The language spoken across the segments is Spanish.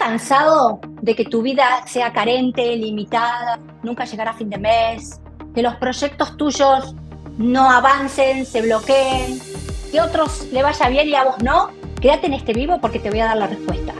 cansado de que tu vida sea carente, limitada, nunca llegar a fin de mes, que los proyectos tuyos no avancen, se bloqueen, que a otros le vaya bien y a vos no? Quédate en este vivo porque te voy a dar la respuesta.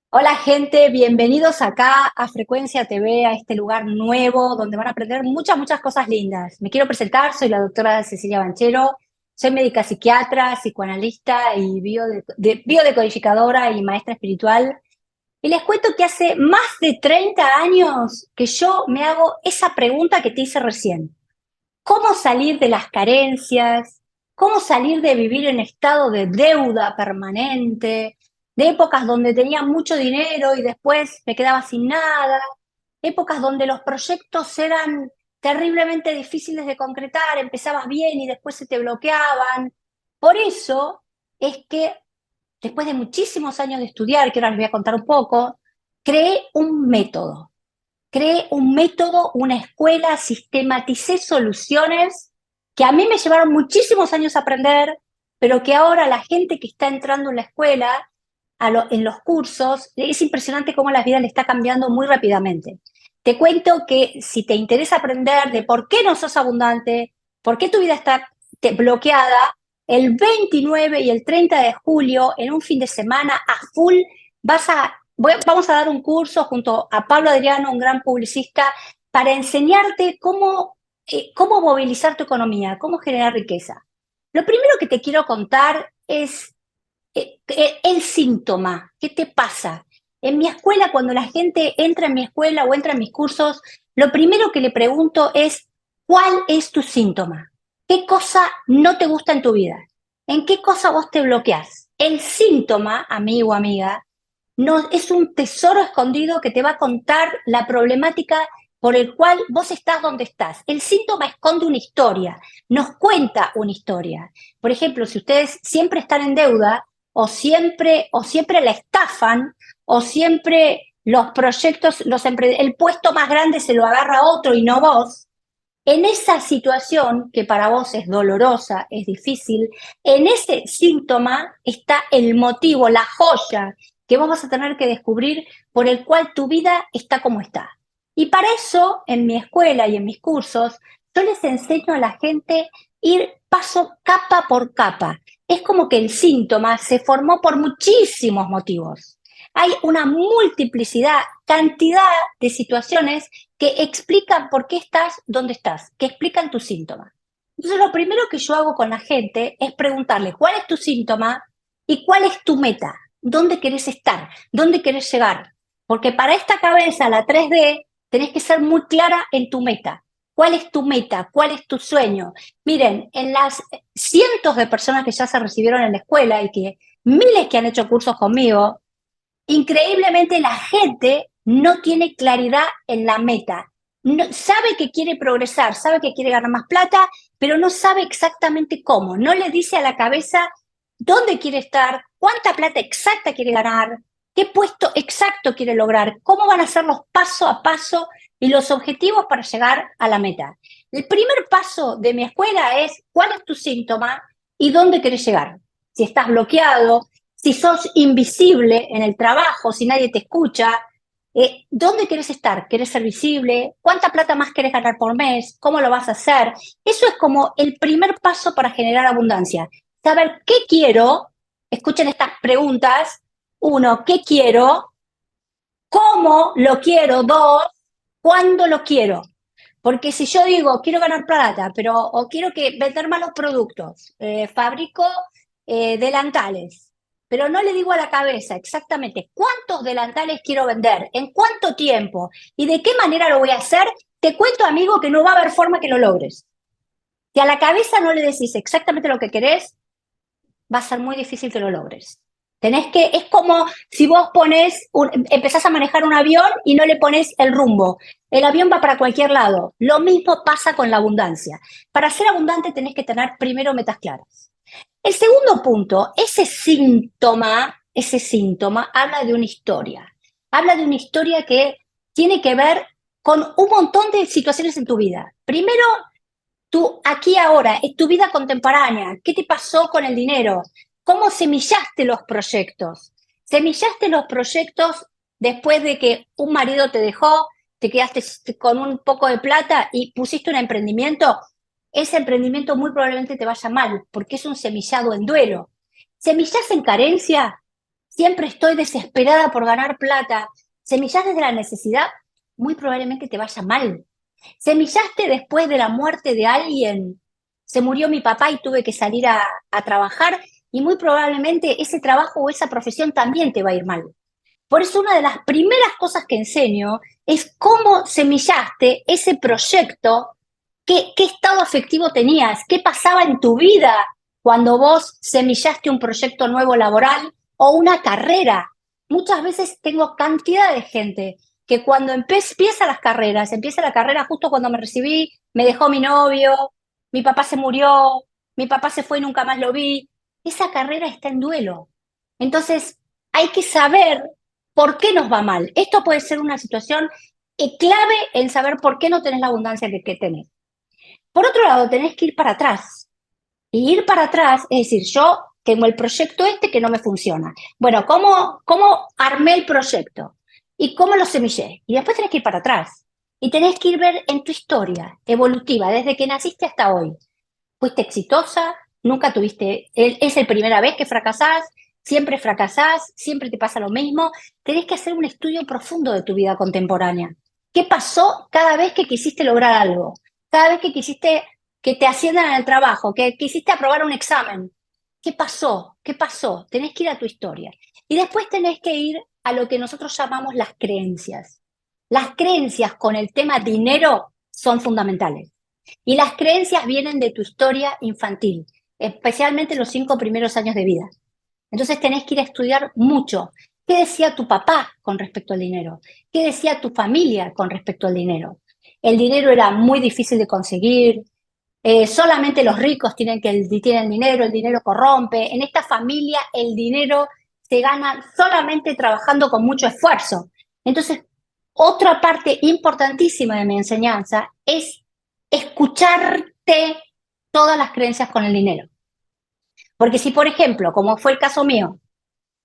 Hola gente, bienvenidos acá a Frecuencia TV, a este lugar nuevo donde van a aprender muchas cosas lindas. Me quiero presentar, soy la doctora Cecilia Banchero, soy médica psiquiatra, psicoanalista y biodecodificadora y maestra espiritual. Y les cuento que hace más de 30 años que yo me hago esa pregunta que te hice recién. ¿Cómo salir de las carencias? ¿Cómo salir de vivir en estado de deuda permanente? De épocas donde tenía mucho dinero y después me quedaba sin nada. Épocas donde los proyectos eran terriblemente difíciles de concretar, empezabas bien y después se te bloqueaban. Por eso es que después de muchísimos años de estudiar, que ahora les voy a contar un poco, creé un método. Creé un método, una escuela, sistematicé soluciones que a mí me llevaron muchísimos años a aprender, pero que ahora la gente que está entrando en la escuela, en los cursos, es impresionante cómo la vida le está cambiando muy rápidamente. Te cuento que si te interesa aprender de por qué no sos abundante, por qué tu vida está bloqueada, el 29 y el 30 de julio, en un fin de semana a full, vamos a dar un curso junto a Pablo Adriano, un gran publicista, para enseñarte cómo movilizar tu economía, cómo generar riqueza. Lo primero que te quiero contar es el síntoma. ¿Qué te pasa? En mi escuela, cuando la gente entra en mi escuela o entra en mis cursos, lo primero que le pregunto es, ¿cuál es tu síntoma? ¿Qué cosa no te gusta en tu vida? ¿En qué cosa vos te bloqueás? El síntoma, amigo o amiga, no, es un tesoro escondido que te va a contar la problemática por el cual vos estás donde estás. El síntoma esconde una historia, nos cuenta una historia. Por ejemplo, si ustedes siempre están en deuda o siempre la estafan o siempre los proyectos, el puesto más grande se lo agarra otro y no vos, en esa situación que para vos es dolorosa, es difícil, en ese síntoma está el motivo, la joya que vos vas a tener que descubrir por el cual tu vida está como está. Y para eso, en mi escuela y en mis cursos, yo les enseño a la gente ir paso capa por capa. Es como que el síntoma se formó por muchísimos motivos. Hay una multiplicidad, cantidad de situaciones que explican por qué estás donde estás, que explican tu síntoma. Entonces, lo primero que yo hago con la gente es preguntarle cuál es tu síntoma y cuál es tu meta, dónde querés estar, dónde querés llegar. Porque para esta cabeza, la 3D, tenés que ser muy clara en tu meta. ¿Cuál es tu meta? ¿Cuál es tu sueño? Miren, en las cientos de personas que ya se recibieron en la escuela y que miles que han hecho cursos conmigo, increíblemente la gente no tiene claridad en la meta. No, sabe que quiere progresar, sabe que quiere ganar más plata, pero no sabe exactamente cómo. No le dice a la cabeza dónde quiere estar, cuánta plata exacta quiere ganar, qué puesto exacto quiere lograr, cómo van a ser los paso a paso y los objetivos para llegar a la meta. El primer paso de mi escuela es cuál es tu síntoma y dónde querés llegar. Si estás bloqueado, si sos invisible en el trabajo, si nadie te escucha, ¿dónde querés estar? ¿Querés ser visible? ¿Cuánta plata más querés ganar por mes? ¿Cómo lo vas a hacer? Eso es como el primer paso para generar abundancia. Saber qué quiero, escuchen estas preguntas. Uno, ¿qué quiero? ¿Cómo lo quiero? Dos, ¿cuándo lo quiero? Porque si yo digo, quiero ganar plata, o quiero vender malos productos, fabrico delantales, pero no le digo a la cabeza exactamente cuántos delantales quiero vender, en cuánto tiempo y de qué manera lo voy a hacer, te cuento, amigo, que no va a haber forma que lo logres. Si a la cabeza no le decís exactamente lo que querés, va a ser muy difícil que lo logres. Es como si vos empezás a manejar un avión y no le pones el rumbo. El avión va para cualquier lado. Lo mismo pasa con la abundancia. Para ser abundante tenés que tener primero metas claras. El segundo punto, ese síntoma habla de una historia. Habla de una historia que tiene que ver con un montón de situaciones en tu vida. Primero, tú aquí ahora, es tu vida contemporánea. ¿Qué te pasó con el dinero? ¿Cómo semillaste los proyectos? Semillaste los proyectos después de que un marido te dejó, te quedaste con un poco de plata y pusiste un emprendimiento. Ese emprendimiento muy probablemente te vaya mal, porque es un semillado en duelo. ¿Semillás en carencia? Siempre estoy desesperada por ganar plata. ¿Semillás desde la necesidad? Muy probablemente te vaya mal. ¿Semillaste después de la muerte de alguien? Se murió mi papá y tuve que salir a trabajar y muy probablemente ese trabajo o esa profesión también te va a ir mal. Por eso una de las primeras cosas que enseño es cómo semillaste ese proyecto, qué estado afectivo tenías, qué pasaba en tu vida cuando vos semillaste un proyecto nuevo laboral o una carrera. Muchas veces tengo cantidad de gente que cuando empieza la carrera justo cuando me recibí, me dejó mi novio, mi papá se murió, mi papá se fue y nunca más lo vi. Esa carrera está en duelo. Entonces, hay que saber por qué nos va mal. Esto puede ser una situación clave en saber por qué no tenés la abundancia que tenés. Por otro lado, tenés que ir para atrás. Y ir para atrás es decir, yo tengo el proyecto este que no me funciona. Bueno, ¿cómo armé el proyecto? ¿Y cómo lo semillé? Y después tenés que ir para atrás. Y tenés que ir ver en tu historia evolutiva, desde que naciste hasta hoy. ¿Fuiste exitosa? ¿Nunca tuviste? ¿Es la primera vez que fracasás? ¿Siempre te pasa lo mismo? Tenés que hacer un estudio profundo de tu vida contemporánea. ¿Qué pasó cada vez que quisiste lograr algo? Cada vez que quisiste que te asciendan en el trabajo, que quisiste aprobar un examen. ¿Qué pasó? ¿Qué pasó? Tenés que ir a tu historia. Y después tenés que ir a lo que nosotros llamamos las creencias. Las creencias con el tema dinero son fundamentales. Y las creencias vienen de tu historia infantil, especialmente los 5 primeros años de vida. Entonces tenés que ir a estudiar mucho. ¿Qué decía tu papá con respecto al dinero? ¿Qué decía tu familia con respecto al dinero? El dinero era muy difícil de conseguir, solamente los ricos tienen dinero, el dinero corrompe. En esta familia el dinero se gana solamente trabajando con mucho esfuerzo. Entonces, otra parte importantísima de mi enseñanza es escucharte todas las creencias con el dinero. Porque si, por ejemplo, como fue el caso mío,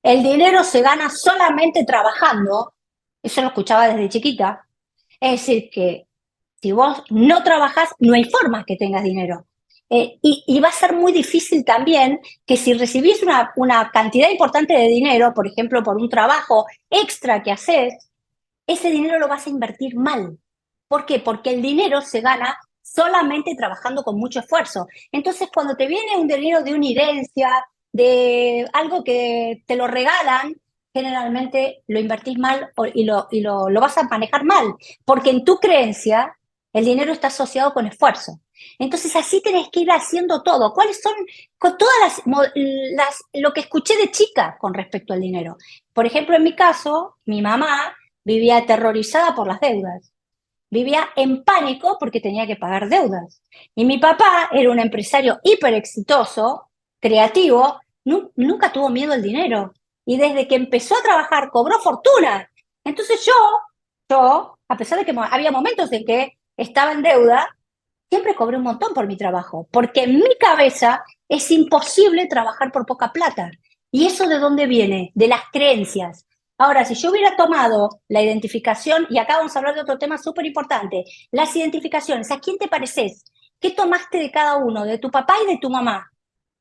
el dinero se gana solamente trabajando, eso lo escuchaba desde chiquita, es decir, que si vos no trabajás, no hay forma que tengas dinero. Y va a ser muy difícil también que si recibís una cantidad importante de dinero, por ejemplo, por un trabajo extra que haces, ese dinero lo vas a invertir mal. ¿Por qué? Porque el dinero se gana solamente trabajando con mucho esfuerzo. Entonces, cuando te viene un dinero de una herencia, de algo que te lo regalan, generalmente lo invertís mal y lo vas a manejar mal, porque en tu creencia el dinero está asociado con esfuerzo. Entonces, así tenés que ir haciendo todo. ¿Cuáles son con todas lo que escuché de chica con respecto al dinero? Por ejemplo, en mi caso, mi mamá vivía aterrorizada por las deudas. Vivía en pánico porque tenía que pagar deudas. Y mi papá era un empresario hiper exitoso, creativo, nunca tuvo miedo al dinero. Y desde que empezó a trabajar cobró fortuna. Entonces yo, a pesar de que había momentos en que estaba en deuda, siempre cobré un montón por mi trabajo, porque en mi cabeza es imposible trabajar por poca plata. ¿Y eso de dónde viene? De las creencias. Ahora, si yo hubiera tomado la identificación, y acá vamos a hablar de otro tema súper importante, las identificaciones, ¿a quién te pareces? ¿Qué tomaste de cada uno, de tu papá y de tu mamá?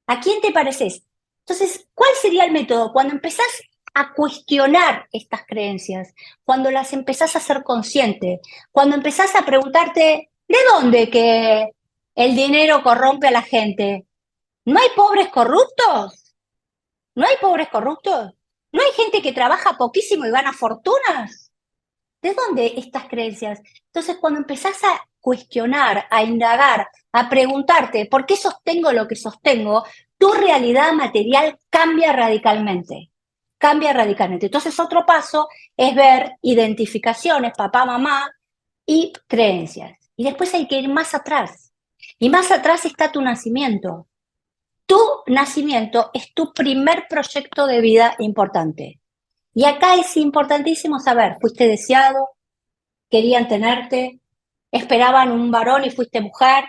¿A quién te pareces? Entonces, ¿cuál sería el método? Cuando empezás a cuestionar estas creencias, cuando las empezás a ser consciente, cuando empezás a preguntarte, ¿de dónde que el dinero corrompe a la gente? ¿No hay pobres corruptos? ¿No hay pobres corruptos? ¿No hay gente que trabaja poquísimo y gana fortunas? ¿De dónde estas creencias? Entonces, cuando empezás a cuestionar, a indagar, a preguntarte por qué sostengo lo que sostengo, tu realidad material cambia radicalmente. Cambia radicalmente. Entonces, otro paso es ver identificaciones, papá, mamá y creencias. Y después hay que ir más atrás. Y más atrás está tu nacimiento. Tu nacimiento es tu primer proyecto de vida importante. Y acá es importantísimo saber, ¿fuiste deseado? querían tenerte, esperaban un varón y fuiste mujer.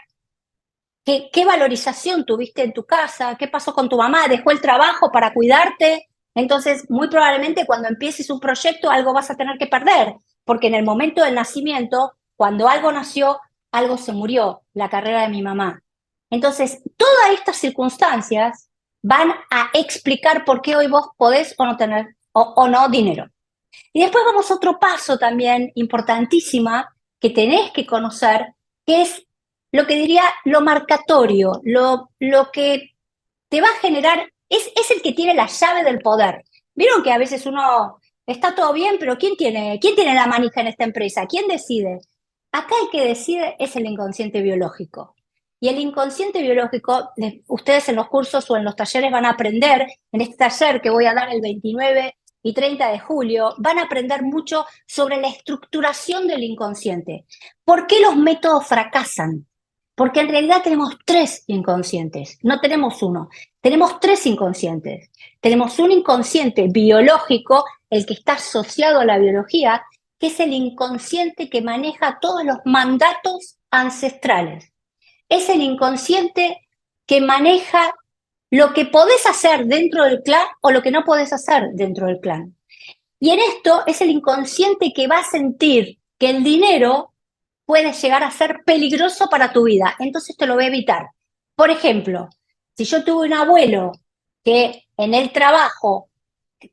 ¿Qué valorización tuviste en tu casa? ¿Qué pasó con tu mamá? ¿Dejó el trabajo para cuidarte? Entonces, muy probablemente cuando empieces un proyecto, algo vas a tener que perder, porque en el momento del nacimiento, cuando algo nació, algo se murió, la carrera de mi mamá. Entonces, todas estas circunstancias van a explicar por qué hoy vos podés o no tener o no dinero. Y después vamos a otro paso también importantísima que tenés que conocer, que es lo que diría lo marcatorio, lo que te va a generar, es el que tiene la llave del poder. Vieron que a veces uno está todo bien, pero quién tiene la manija en esta empresa? ¿Quién decide? Acá el que decide es el inconsciente biológico. Y el inconsciente biológico, ustedes en los cursos o en los talleres van a aprender, en este taller que voy a dar el 29 y 30 de julio, van a aprender mucho sobre la estructuración del inconsciente. ¿Por qué los métodos fracasan? Porque en realidad tenemos tres inconscientes, no tenemos uno, tenemos tres inconscientes. Tenemos un inconsciente biológico, el que está asociado a la biología, que es el inconsciente que maneja todos los mandatos ancestrales. Es el inconsciente que maneja lo que podés hacer dentro del clan o lo que no podés hacer dentro del clan. Y en esto es el inconsciente que va a sentir que el dinero puede llegar a ser peligroso para tu vida, entonces te lo va a evitar. Por ejemplo, si yo tuve un abuelo que en el trabajo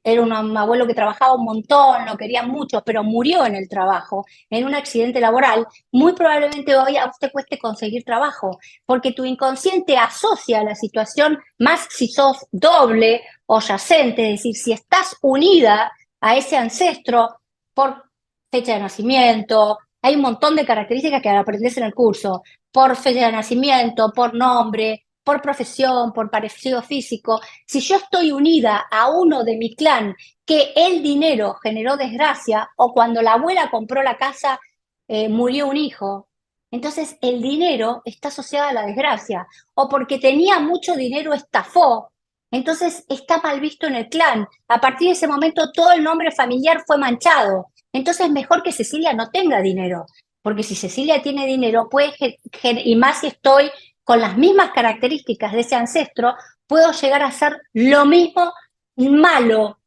era un abuelo que trabajaba un montón, lo querían mucho, pero murió en el trabajo, en un accidente laboral, muy probablemente hoy a usted cueste conseguir trabajo, porque tu inconsciente asocia la situación más si sos doble o yacente, es decir, si estás unida a ese ancestro por fecha de nacimiento, hay un montón de características que aprendes en el curso, por fecha de nacimiento, por nombre, por profesión, por parecido físico. Si yo estoy unida a uno de mi clan que el dinero generó desgracia o cuando la abuela compró la casa murió un hijo, entonces el dinero está asociado a la desgracia o porque tenía mucho dinero estafó, entonces está mal visto en el clan. A partir de ese momento todo el nombre familiar fue manchado. Entonces es mejor que Cecilia no tenga dinero, porque si Cecilia tiene dinero, puede, y más si estoy con las mismas características de ese ancestro, puedo llegar a hacer lo mismo malo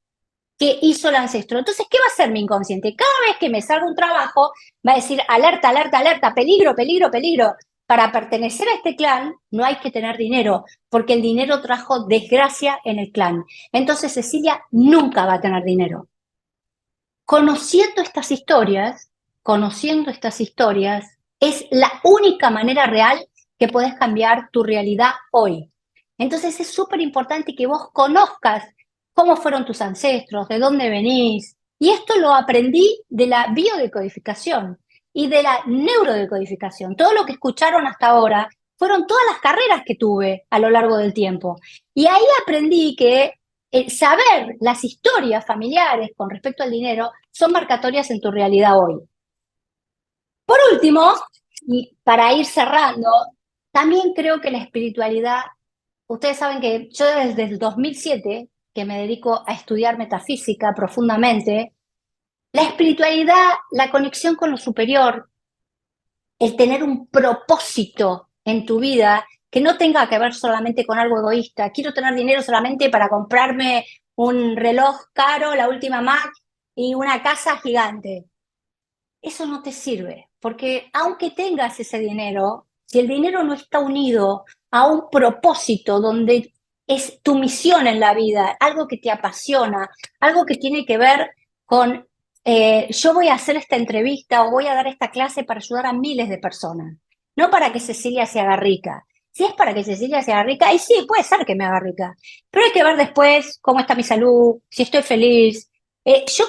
que hizo el ancestro. Entonces, ¿qué va a hacer mi inconsciente? Cada vez que me salga un trabajo, va a decir alerta, alerta, alerta, peligro, peligro, peligro. Para pertenecer a este clan no hay que tener dinero, porque el dinero trajo desgracia en el clan. Entonces Cecilia nunca va a tener dinero. Conociendo estas historias, es la única manera real que puedes cambiar tu realidad hoy. Entonces es súper importante que vos conozcas cómo fueron tus ancestros, de dónde venís. Y esto lo aprendí de la biodecodificación y de la neurodecodificación. Todo lo que escucharon hasta ahora fueron todas las carreras que tuve a lo largo del tiempo. Y ahí aprendí que saber las historias familiares con respecto al dinero son marcatorias en tu realidad hoy. Por último, y para ir cerrando, también creo que la espiritualidad, ustedes saben que yo desde el 2007, que me dedico a estudiar metafísica profundamente, la espiritualidad, la conexión con lo superior, el tener un propósito en tu vida que no tenga que ver solamente con algo egoísta. Quiero tener dinero solamente para comprarme un reloj caro, la última Mac y una casa gigante. Eso no te sirve, porque aunque tengas ese dinero, si el dinero no está unido a un propósito donde es tu misión en la vida, algo que te apasiona, algo que tiene que ver con yo voy a hacer esta entrevista o voy a dar esta clase para ayudar a miles de personas, no para que Cecilia se haga rica. Si es para que Cecilia se haga rica, y sí, puede ser que me haga rica, pero hay que ver después cómo está mi salud, si estoy feliz. Yo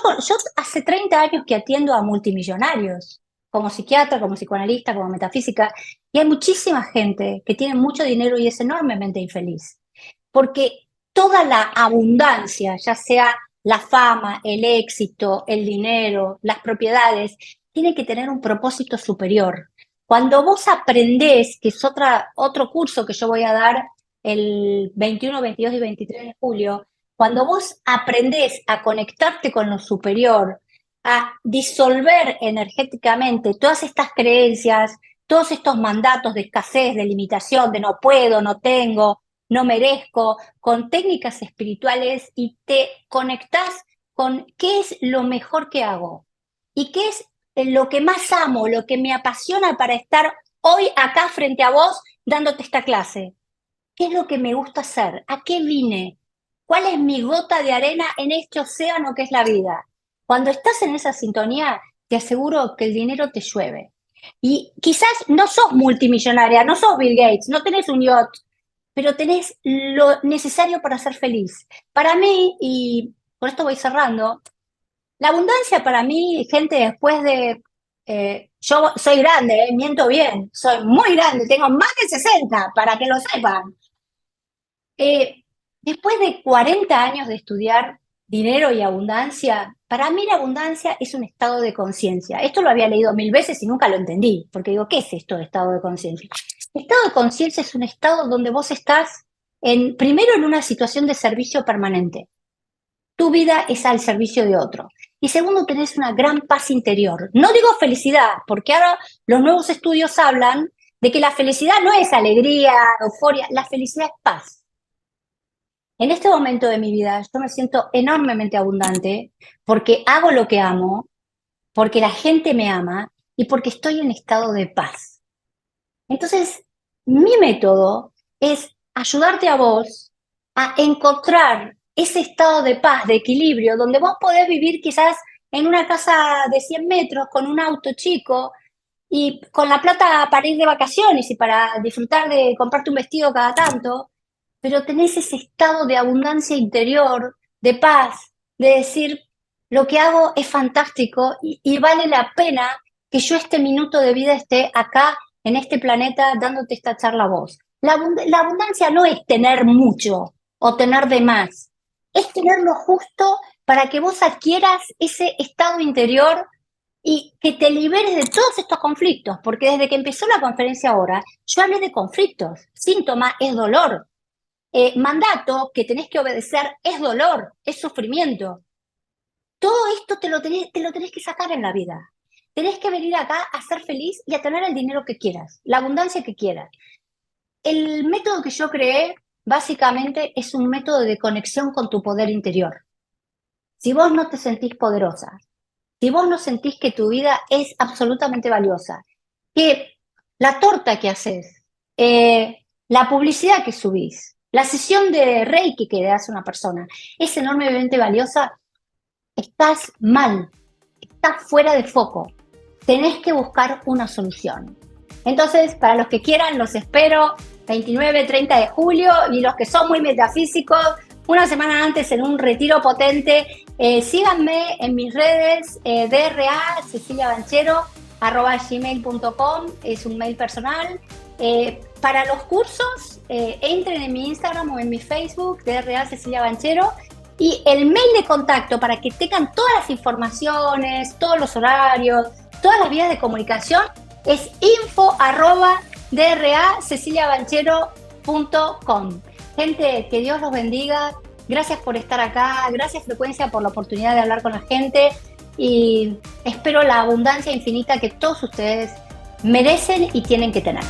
hace 30 años que atiendo a multimillonarios, como psiquiatra, como psicoanalista, como metafísica, y hay muchísima gente que tiene mucho dinero y es enormemente infeliz, porque toda la abundancia, ya sea la fama, el éxito, el dinero, las propiedades, tiene que tener un propósito superior. Cuando vos aprendés, que es otro curso que yo voy a dar el 21, 22 y 23 de julio, cuando vos aprendés a conectarte con lo superior, a disolver energéticamente todas estas creencias, todos estos mandatos de escasez, de limitación, de no puedo, no tengo, no merezco, con técnicas espirituales y te conectás con qué es lo mejor que hago y qué es lo que más amo, lo que me apasiona para estar hoy acá frente a vos dándote esta clase. ¿Qué es lo que me gusta hacer? ¿A qué vine? ¿Cuál es mi gota de arena en este océano que es la vida? Cuando estás en esa sintonía, te aseguro que el dinero te llueve. Y quizás no sos multimillonaria, no sos Bill Gates, no tenés un yacht, pero tenés lo necesario para ser feliz. Para mí, y con esto voy cerrando, la abundancia para mí, gente, después de... yo soy grande, miento bien, soy muy grande, tengo más de 60, para que lo sepan. Eh, Después de 40 años de estudiar dinero y abundancia, para mí la abundancia es un estado de conciencia. Esto lo había leído 1000 veces y nunca lo entendí, porque digo, ¿qué es esto de estado de conciencia? Estado de conciencia es un estado donde vos estás primero en una situación de servicio permanente. Tu vida es al servicio de otro. Y segundo, tenés una gran paz interior. No digo felicidad, porque ahora los nuevos estudios hablan de que la felicidad no es alegría, euforia, la felicidad es paz. En este momento de mi vida yo me siento enormemente abundante porque hago lo que amo, porque la gente me ama y porque estoy en estado de paz. Entonces, mi método es ayudarte a vos a encontrar ese estado de paz, de equilibrio, donde vos podés vivir quizás en una casa de 100 metros, con un auto chico y con la plata para ir de vacaciones y para disfrutar de comprarte un vestido cada tanto, pero tenés ese estado de abundancia interior, de paz, de decir, lo que hago es fantástico y vale la pena que yo este minuto de vida esté acá en este planeta dándote esta charla a vos. La abundancia no es tener mucho o tener de más, es tener lo justo para que vos adquieras ese estado interior y que te liberes de todos estos conflictos, porque desde que empezó la conferencia ahora, yo hablé de conflictos. Síntoma es dolor. Mandato que tenés que obedecer es dolor, es sufrimiento. Todo esto te lo tenés que sacar en la vida. Tenés que venir acá a ser feliz y a tener el dinero que quieras, la abundancia que quieras. El método que yo creé básicamente es un método de conexión con tu poder interior. Si vos no te sentís poderosa, si vos no sentís que tu vida es absolutamente valiosa, que la torta que haces, la publicidad que subís, la sesión de Reiki que le das a una persona es enormemente valiosa, estás mal, estás fuera de foco. Tenés que buscar una solución. Entonces, para los que quieran, los espero 29, 30 de julio y los que son muy metafísicos, una semana antes en un retiro potente. Síganme en mis redes, DRA Cecilia Banchero, @gmail.com, es un mail personal. Para los cursos, entren en mi Instagram o en mi Facebook, DRA Cecilia Banchero, y el mail de contacto para que tengan todas las informaciones, todos los horarios, todas las vías de comunicación, es info@draceciliabanchero.com. Gente, que Dios los bendiga. Gracias por estar acá. Gracias, Frecuencia, por la oportunidad de hablar con la gente. Y espero la abundancia infinita que todos ustedes merecen y tienen que tener.